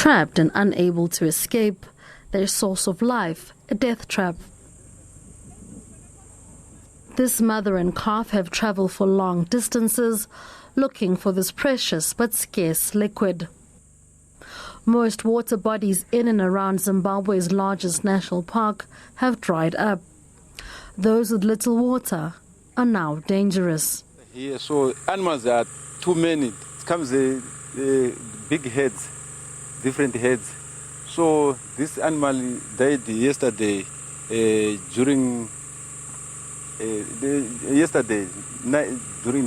Trapped and unable to escape, their source of life, a death trap. This mother and calf have traveled for long distances, looking for this precious but scarce liquid. Most water bodies in and around Zimbabwe's largest national park have dried up. Those with little water are now dangerous. Here, so animals are too many. It comes big heads, different heads. So this animal died yesterday during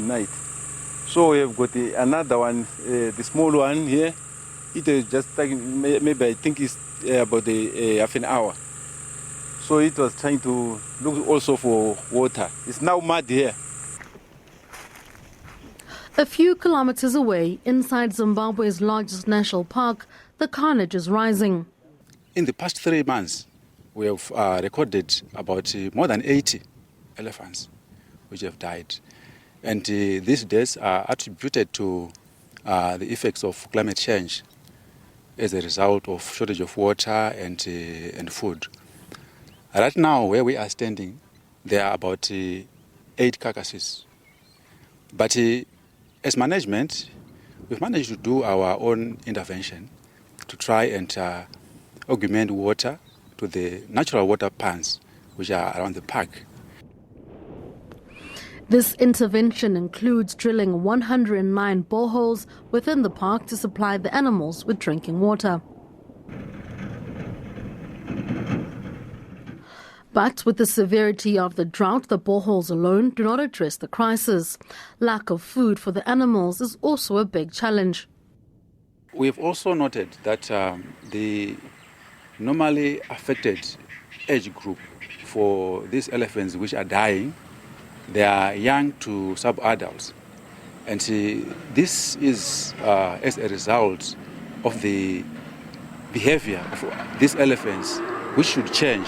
night. So we have got another one, the small one here. It is just taking, maybe I think it's about half an hour. So it was trying to look also for water. It's now mud here. A few kilometers away, inside Zimbabwe's largest national park, the carnage is rising. In the past 3 months, we have recorded about more than 80 elephants which have died. And these deaths are attributed to the effects of climate change as a result of shortage of water and food. Right now, where we are standing, there are about 8 carcasses. But as management, we've managed to do our own intervention to try and augment water to the natural water ponds which are around the park. This intervention includes drilling 109 boreholes within the park to supply the animals with drinking water. But with the severity of the drought, the boreholes alone do not address the crisis. Lack of food for the animals is also a big challenge. We've also noted that the normally affected age group for these elephants which are dying, they are young to sub-adults. And this is as a result of the behavior of these elephants, which should change.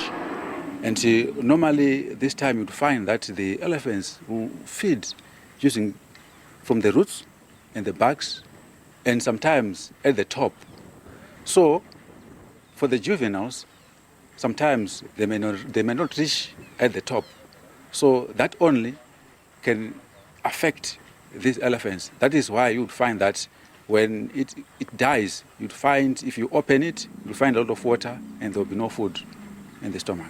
And normally this time you'd find that the elephants will feed using from the roots and the barks and sometimes at the top. So for the juveniles, sometimes they may not reach at the top. So that only can affect these elephants. That is why you'd find that when it dies, you'd find if you open it, you'll find a lot of water and there'll be no food in the stomach.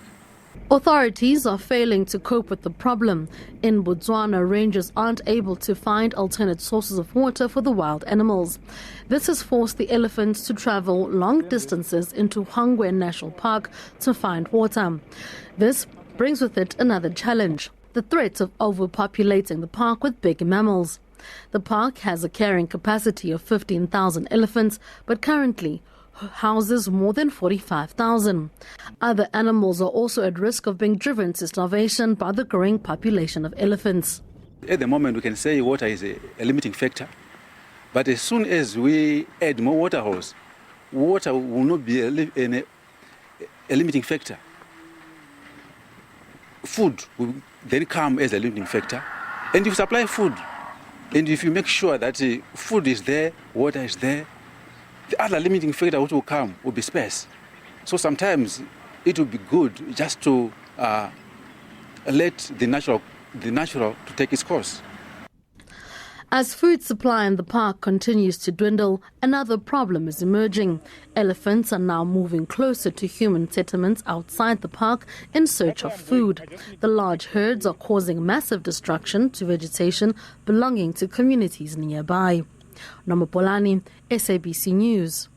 Authorities are failing to cope with the problem. In Botswana, rangers aren't able to find alternate sources of water for the wild animals. This has forced the elephants to travel long distances into Hangwe National Park to find water. This brings with it another challenge, the threat of overpopulating the park with big mammals. The park has a carrying capacity of 15,000 elephants, but currently houses more than 45,000. Other animals are also at risk of being driven to starvation by the growing population of elephants. At the moment, we can say water is a limiting factor, but as soon as we add more water holes, water will not be a limiting factor. Food will then come as a limiting factor. And if you supply food, and if you make sure that food is there, water is there, the other limiting factor which will come will be space. So sometimes it will be good just to let the natural to take its course. As food supply in the park continues to dwindle, another problem is emerging. Elephants are now moving closer to human settlements outside the park in search of food. The large herds are causing massive destruction to vegetation belonging to communities nearby. Nomopolani, SABC News.